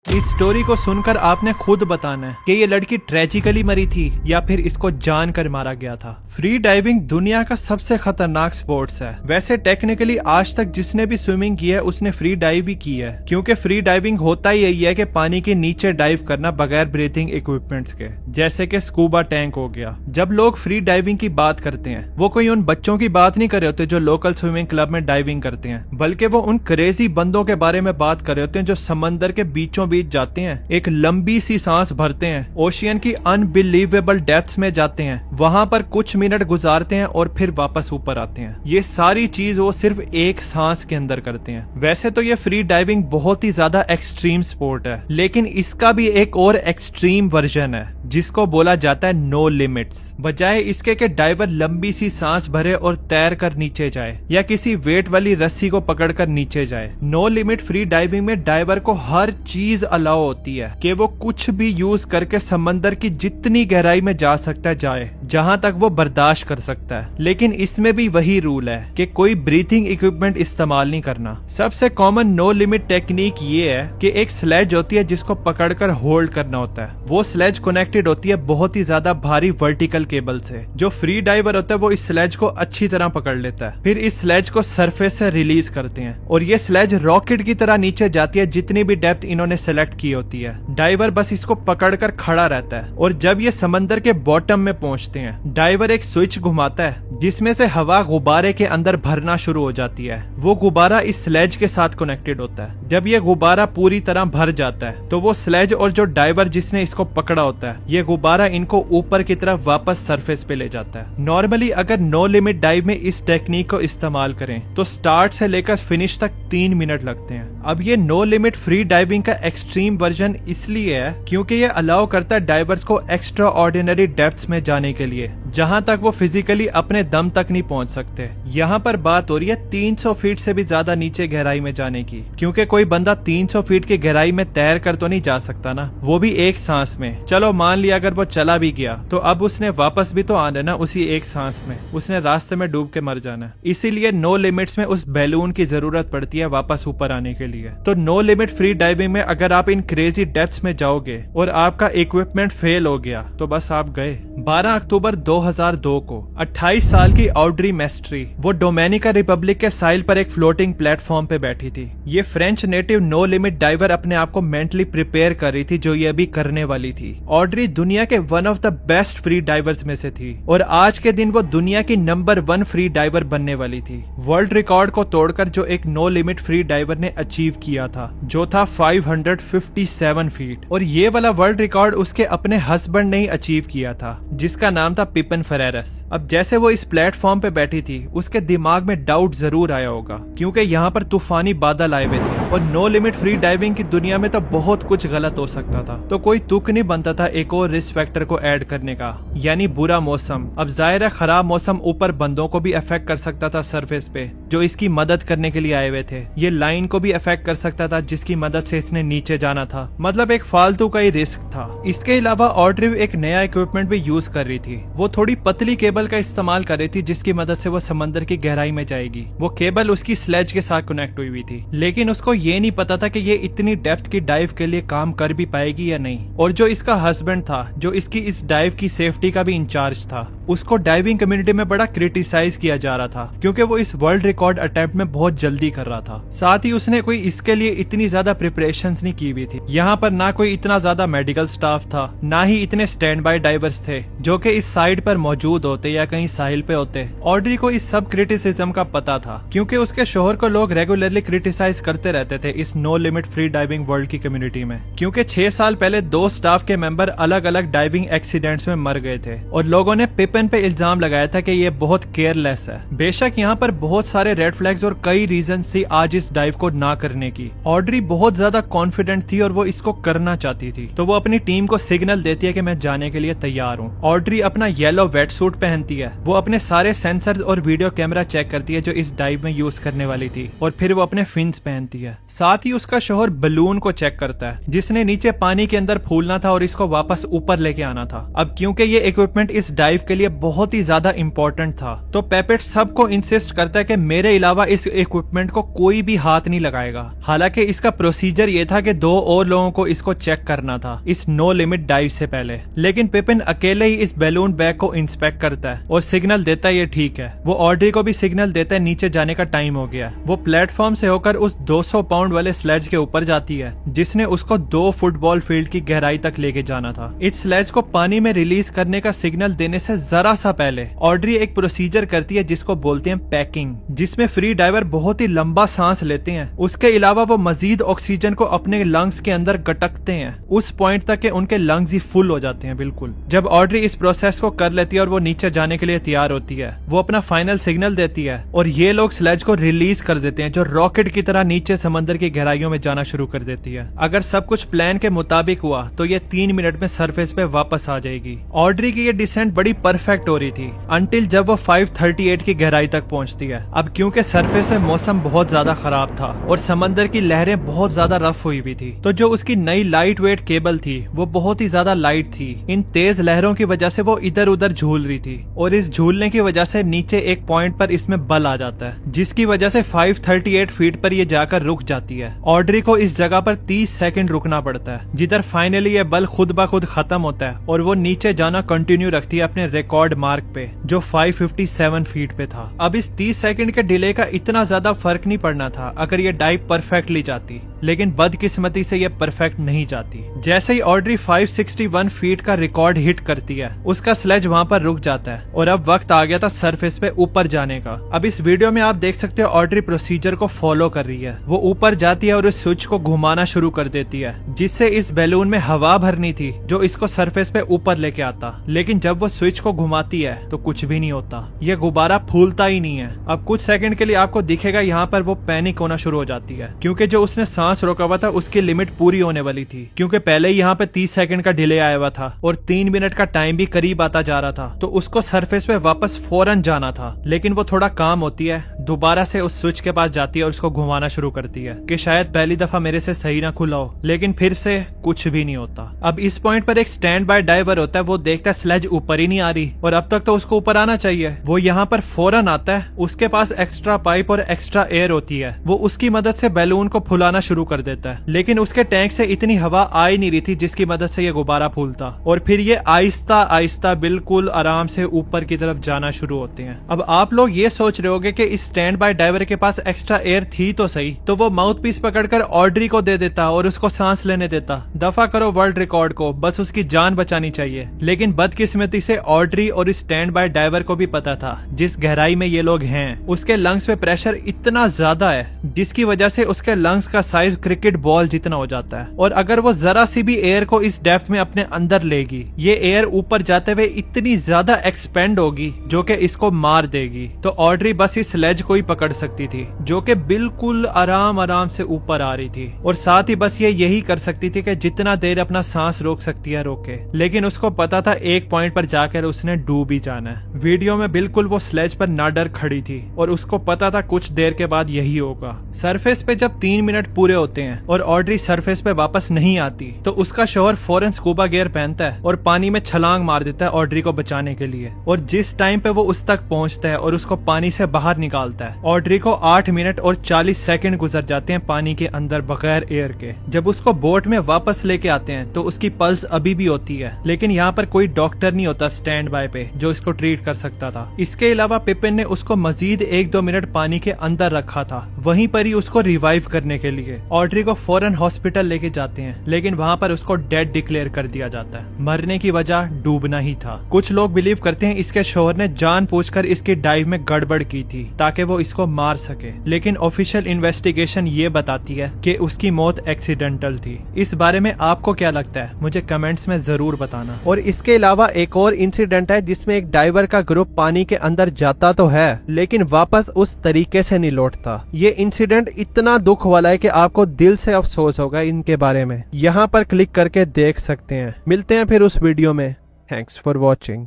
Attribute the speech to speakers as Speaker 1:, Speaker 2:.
Speaker 1: इस स्टोरी को सुनकर आपने खुद बताना है कि ये लड़की ट्रेजिकली मरी थी या फिर इसको जान कर मारा गया था। फ्री डाइविंग दुनिया का सबसे खतरनाक स्पोर्ट्स है। वैसे टेक्निकली आज तक जिसने भी स्विमिंग की है उसने फ्री डाइव ही की है, क्योंकि फ्री डाइविंग होता ही यही है कि पानी के नीचे डाइव करना बगैर ब्रीथिंग इक्विपमेंट्स के, जैसे कि स्कूबा टैंक हो गया। जब लोग फ्री डाइविंग की बात करते हैं वो कोई उन बच्चों की बात नहीं कर रहे होते जो लोकल स्विमिंग क्लब में डाइविंग करते हैं, बल्कि वो उन क्रेजी बंदों के बारे में बात कर रहे होते हैं जो समंदर के बीचों बीच जाते हैं, एक लंबी सी सांस भरते हैं, ओशियन की अनबिलीवेबल डेप्थ्स में जाते हैं, वहां पर कुछ मिनट गुजारते हैं और फिर वापस ऊपर आते हैं। ये सारी चीज वो सिर्फ एक सांस के अंदर करते हैं। वैसे तो ये फ्री डाइविंग बहुत ही ज्यादा एक्सट्रीम स्पोर्ट है, लेकिन इसका भी एक और एक्सट्रीम वर्जन है जिसको बोला जाता है नो लिमिट्स। बजाय इसके कि डाइवर लंबी सी सांस भरे और तैर कर नीचे जाए या किसी वेट वाली रस्सी को पकड़कर नीचे जाए, नो लिमिट फ्री डाइविंग में डाइवर को हर चीज अलाउ होती है कि वो कुछ भी यूज करके समंदर की जितनी गहराई में जा सकता जाए, जहां तक वो बर्दाश्त कर सकता है। लेकिन इसमें भी वही रूल है कि कोई ब्रीथिंग इक्विपमेंट इस्तेमाल नहीं करना। सबसे कॉमन नो लिमिट टेक्निक ये है कि एक स्लेज होती है जिसको पकड़कर होल्ड करना होता है। वो स्लेज कनेक्टेड होती है बहुत ही ज्यादा भारी वर्टिकल केबल से। जो फ्री डाइवर होता है वो इस स्लेज को अच्छी तरह पकड़ लेता है, फिर इस स्लेज को सरफेस से रिलीज करते हैं और ये स्लेज रॉकेट की तरह नीचे जाती है जितनी भी डेप्थ इन्होंने सेलेक्ट की होती है। डाइवर बस इसको पकड़कर खड़ा रहता है और जब ये समंदर के बॉटम में पहुंचते हैं, डाइवर एक स्विच घुमाता है जिसमें से हवा गुब्बारे के अंदर भरना शुरू हो जाती है। वो गुब्बारा इस स्लेज के साथ कनेक्टेड होता है। जब ये गुब्बारा पूरी तरह भर जाता है तो वो स्लेज और जो डाइवर जिसने इसको पकड़ा होता है, ये गुब्बारा इनको ऊपर की तरफ वापस सरफेस पे ले जाता है। नॉर्मली अगर नो लिमिट डाइव में इस टेक्निक को इस्तेमाल करें तो स्टार्ट से लेकर फिनिश तक 3 मिनट लगते हैं। अब ये नो लिमिट फ्री डाइविंग का एक्सट्रीम वर्जन इसलिए है क्योंकि ये अलाउ करता है डाइवर्स को एक्स्ट्रा ऑर्डिनरी डेप्थ्स में जाने के लिए, जहां तक वो फिजिकली अपने दम तक नहीं पहुंच सकते। यहाँ पर बात हो रही है 300 फीट से भी ज्यादा नीचे गहराई में जाने की, क्योंकि कोई बंदा 300 फीट की गहराई में तैर कर तो नहीं जा सकता ना, वो भी एक सांस में। चलो मान लिया अगर वो चला भी गया तो अब उसने वापस भी तो आना ना उसी एक सांस में, उसने रास्ते में डूब के मर जाना। इसीलिए नो लिमिट्स में उस बैलून की जरूरत पड़ती है वापस ऊपर आने के लिए। तो नो लिमिट फ्री डाइविंग में अगर आप इन क्रेजी डेप्थ्स में जाओगे और आपका इक्विपमेंट फेल हो गया तो बस आप गए। 12 अक्टूबर 2002 को 28 साल की ऑड्री मेस्ट्री वो डोमिनिका रिपब्लिक के साइल पर एक फ्लोटिंग प्लेटफॉर्म पे बैठी थी। ये French native no limit diver अपने आप को मेंटली प्रिपेयर कर रही थी जो ये अभी करने वाली थी। ऑड्री दुनिया के one of the best free diverse में से थी और आज के दिन वो दुनिया की नंबर 1 फ्री डाइवर बनने वाली थी। वर्ल्ड रिकॉर्ड को तोड़कर जो एक नो लिमिट फ्री डाइवर ने अचीव किया था जो था 557 फीट, और ये वाला वर्ल्ड रिकॉर्ड उसके अपने हस्बैंड ने ही अचीव किया था जिसका नाम था पिपन फेरेरस। अब जैसे वो इस प्लेटफॉर्म पे बैठी थी उसके दिमाग में डाउट जरूर आया होगा, क्योंकि यहाँ पर तूफानी बादल आए हुए थे और नो लिमिट फ्री डाइविंग की दुनिया में तो बहुत कुछ गलत हो सकता था। तो कोई तुक नहीं बनता था एक और रिस्क फैक्टर को ऐड करने का, यानी बुरा मौसम। अब जाहिर है खराब मौसम ऊपर बंदों को भी अफेक्ट कर सकता था सरफेस पे जो इसकी मदद करने के लिए आए हुए थे। ये लाइन को भी अफेक्ट कर सकता था जिसकी मदद से इसने नीचे जाना था। मतलब एक फालतू का ही रिस्क था। इसके अलावा ऑड्री एक नया इक्विपमेंट भी यूज कर रही थी। वो थोड़ी पतली केबल का इस्तेमाल कर रही थी जिसकी मदद से वो समंदर की गहराई में जाएगी। वो केबल उसकी स्लेज के साथ कनेक्ट हुई थी, लेकिन उसको ये नहीं पता था कि ये इतनी डेप्थ की डाइव के लिए काम कर भी पाएगी या नहीं। और जो इसका हस्बैंड था जो इसकी इस डाइव की सेफ्टी का भी इंचार्ज था, उसको डाइविंग कम्युनिटी में बड़ा क्रिटिसाइज किया जा रहा था क्योंकि वो इस वर्ल्ड रिकॉर्ड अटेम्प्ट में बहुत जल्दी कर रहा था। साथ ही उसने कोई इसके लिए इतनी ज्यादा प्रिपरेशंस नहीं की हुई थी। यहाँ पर ना कोई इतना ज्यादा मेडिकल स्टाफ था, ना ही इतने स्टैंड बाय डाइवर्स थे जो कि इस साइड पर मौजूद होते या कहीं साहिल पे होते। ऑड्री को इस सब क्रिटिसिज्म का पता था क्योंकि उसके शोहर को लोग रेगुलरली क्रिटिसाइज करते रहते थे इस no limit free diving world की कम्युनिटी में, क्योंकि 6 साल पहले 2 स्टाफ के मेंबर अलग अलग डाइविंग एक्सीडेंट्स में मर गए थे और लोगों ने पिपन पे इल्जाम लगाया था कि ये बहुत केयरलेस है। बेशक यहाँ पर बहुत सारे रेड फ्लैग्स और कई रीजंस थी आज इस डाइव को ना करने की। ऑड्री बहुत ज्यादा कॉन्फिडेंट थी और वो इसको करना चाहती थी, तो वो अपनी टीम को सिग्नल देती है कि मैं जाने के लिए तैयार हूँ। ऑड्री अपना येलो वेट सूट पहनती है, वो अपने सारे सेंसर्स और वीडियो कैमरा चेक करती है जो इस डाइव में यूज करने वाली थी, और फिर वो अपने फिन्स पहनती है। साथ ही उसका शोहर बलून को चेक करता है जिसने नीचे पानी के अंदर फूलना था और इसको वापस ऊपर लेके आना था। अब क्योंकि ये इक्विपमेंट इस डाइव के लिए बहुत ही ज्यादा इम्पोर्टेंट था। तो पेपेट सबको इंसिस्ट करता है कि मेरे अलावा इस इक्विपमेंट को कोई भी हाथ नहीं लगाएगा। हालांकि इसका प्रोसीजर ये था कि 2 और लोगों को इसको चेक करना था इस नो लिमिट डाइव से पहले, लेकिन पिपिन अकेले ही इस बैलून बैग को इंस्पेक्ट करता है और सिग्नल देता है ये ठीक है। वो ऑड्री को भी सिग्नल देता है नीचे जाने का टाइम हो गया। वो प्लेटफॉर्म से होकर उस 200 पाउंड वाले स्लेज के ऊपर जाती है जिसने उसको 2 फुटबॉल फील्ड की गहराई तक लेके जाना था। इस स्लेज को पानी में रिलीज करने का सिग्नल देने से जरा सा पहले ऑड्री एक प्रोसीजर करती है जिसको बोलते हैं पैकिंग, जिसमें फ्री डाइवर बहुत ही लंबा सांस लेते हैं। उसके अलावा वो मजीद ऑक्सीजन को अपने लंग्स के अंदर गटकते हैं उस पॉइंट तक कि उनके लंग्स ही फुल हो जाते हैं बिल्कुल। जब ऑड्री इस प्रोसेस को कर लेती है और वो नीचे जाने के लिए तैयार होती है, वो अपना फाइनल सिग्नल देती है और ये लोग स्लेज को रिलीज कर देते हैं जो रॉकेट की तरह नीचे समंदर की गहराइयों में जाना शुरू कर देती है। अगर सब कुछ प्लान के मुताबिक हुआ तो ये 3 मिनट में सरफेस पे वापस आ जाएगी। ऑड्री की ये डिसेंट बड़ी परफेक्ट हो रही थी अंटिल जब वो 538 की गहराई तक पहुंचती है। अब क्योंकि सरफेस में मौसम बहुत ज्यादा खराब था और समंदर की लहरें बहुत ज्यादा रफ हुई हुई थी, तो जो उसकी नई लाइट वेट केबल थी वो बहुत ही ज्यादा लाइट थी। इन तेज लहरों की वजह से वो इधर उधर झूल रही थी और इस झूलने की वजह से नीचे एक पॉइंट पर इसमें बल आ जाता है जिसकी वजह से 538 फीट पर ये जाकर रुक जाती है। ऑड्री को इस जगह पर 30 सेकंड रुकना पड़ता है जिधर फाइनली ये बल खुद ब खुद खत्म होता है और वो नीचे जाना कंटिन्यू रखती है अपने रिकॉर्ड मार्क पे जो 557 फीट पे था। अब इस 30 सेकंड के डिले का इतना ज्यादा फर्क नहीं पड़ना था अगर ये डाइव परफेक्टली जाती, लेकिन बदकिस्मती से ये परफेक्ट नहीं जाती। जैसे ही ऑड्री 561 फीट का रिकॉर्ड हिट करती है उसका स्लेज वहां पर रुक जाता है और अब वक्त आ गया था सरफेस पे ऊपर जाने का। अब इस वीडियो में आप देख सकते हो ऑड्री प्रोसीजर को फॉलो कर रही है। वो ऊपर जाती है और इस स्विच को घुमाना शुरू कर देती है जिससे इस बैलून में हवा भरनी थी जो इसको सरफेस पे ऊपर लेके आता, लेकिन जब वो स्विच को घुमाती है तो कुछ भी नहीं होता। ये गुब्बारा फूलता ही नहीं है। अब कुछ सेकंड के लिए आपको दिखेगा यहाँ पर वो पैनिक होना शुरू हो जाती है क्योंकि जो उसने सांस रोका हुआ था उसकी लिमिट पूरी होने वाली थी, क्योंकि पहले ही यहाँ पे 30 सेकंड का डिले आया हुआ था और 3 मिनट का टाइम भी करीब आता जा रहा था, तो उसको सरफेस पे वापस फौरन जाना था। लेकिन वो थोड़ा काम होती है, दोबारा से उस स्विच के पास जाती है और उसको घुमाना शुरू करती है कि शायद पहली दफा मेरे से सही ना खुला हो, लेकिन फिर से कुछ भी नहीं होता। अब इस पॉइंट पर एक स्टैंड बाय डाइवर होता है, वो देखता है स्लेज ऊपर ही नहीं आ रही और अब तक तो उसको ऊपर आना चाहिए। वो यहाँ पर फौरन आता है, उसके पास एक्स्ट्रा पाइप और एक्स्ट्रा एयर होती है, वो उसकी मदद से बैलून को फुलाना शुरू कर देता है, लेकिन उसके टैंक से इतनी हवा आ ही नहीं रही थी जिसकी मदद से ये गुब्बारा फूलता और फिर ये आहिस्ता आहिस्ता बिल्कुल आराम से ऊपर की तरफ जाना शुरू होते हैं। अब आप लोग ये सोच रहे होंगे कि इस स्टैंड बाय डाइवर के पास एक्स्ट्रा एयर थी तो सही, तो वो माउथ पीस पकड़कर ऑड्री को दे देता और उसको सांस लेने देता। दफा करो वर्ल्ड रिकॉर्ड को, बस उसकी जान बचानी चाहिए। लेकिन बदकिस्मती से ऑड्री और इस स्टैंड बाय डाइवर को भी पता था जिस गहराई में ये लोग हैं उसके लंग्स पे प्रेशर इतना ज्यादा है जिसकी वजह से उसके लंग्स का साइज क्रिकेट बॉल जितना हो जाता है, और अगर वो जरा सी भी एयर को इस डेप्थ में अपने अंदर लेगी, ये एयर ऊपर जाते हुए इतनी ज्यादा एक्सपेंड होगी जो कि इसको मार देगी। तो ऑड्री बस इस स्लेज को ही पकड़ सकती थी जो कि बिल्कुल आराम आराम से ऊपर आ रही थी, और साथ ही बस ये यही कर सकती थी कि जितना देर अपना सांस रोक सकती है रोके, लेकिन उसको पता था एक पॉइंट पर जाकर उसने डूब ही जाना है। वीडियो में बिल्कुल वो स्लेज पर ना डर खड़ी थी और उसको पता था कुछ देर के बाद यही होगा। सरफेस पे जब 3 मिनट पूरे होते हैं और ऑड्री सरफेस पे वापस नहीं आती तो उसका शौहर फौरन स्कूबा गियर पहनता है और पानी में छलांग मार देता है ऑड्री को बचाने के लिए, और जिस टाइम पे वो उस तक पहुंचता है और उसको पानी से बाहर निकालता है, ऑड्री को 8 मिनट और 40 सेकंड गुजर जाते हैं पानी के अंदर बगैर एयर के। जब उसको बोट में वापस लेके आते हैं तो उसकी पल्स अभी भी होती है, लेकिन यहाँ पर कोई डॉक्टर नहीं होता स्टैंड बाय पे जो इसको ट्रीट कर सकता था। इसके अलावा पिपिन ने उसको मजीद 1-2 मिनट पानी के अंदर रखा था, वहीं पर ही उसको रिवाइव करने के लिए। ऑड्री को फौरन हॉस्पिटल लेके जाते हैं, लेकिन वहाँ पर उसको डेड डिक्लेयर कर दिया जाता है। मरने की वजह डूबना ही था। कुछ लोग बिलीव करते हैं इसके शौहर ने जानबूझकर इसकी डाइव में गड़बड़ की थी ताकि वो इसको मार सके, लेकिन ऑफिशियल इन्वेस्टिगेशन ये बताती है कि उसकी मौत एक्सीडेंटल थी। इस बारे में आपको क्या लगता है मुझे कमेंट्स में जरूर बताना। और इसके अलावा एक और इंसिडेंट है जिसमें एक डाइवर का ग्रुप पानी के अंदर जाता तो है लेकिन वापस उस तरीके से नहीं लौटता। ये इंसिडेंट इतना दुख वाला है कि आपको दिल से अफसोस होगा इनके बारे में। यहाँ पर क्लिक करके देख सकते हैं। मिलते हैं फिर उस वीडियो में। Thanks for watching.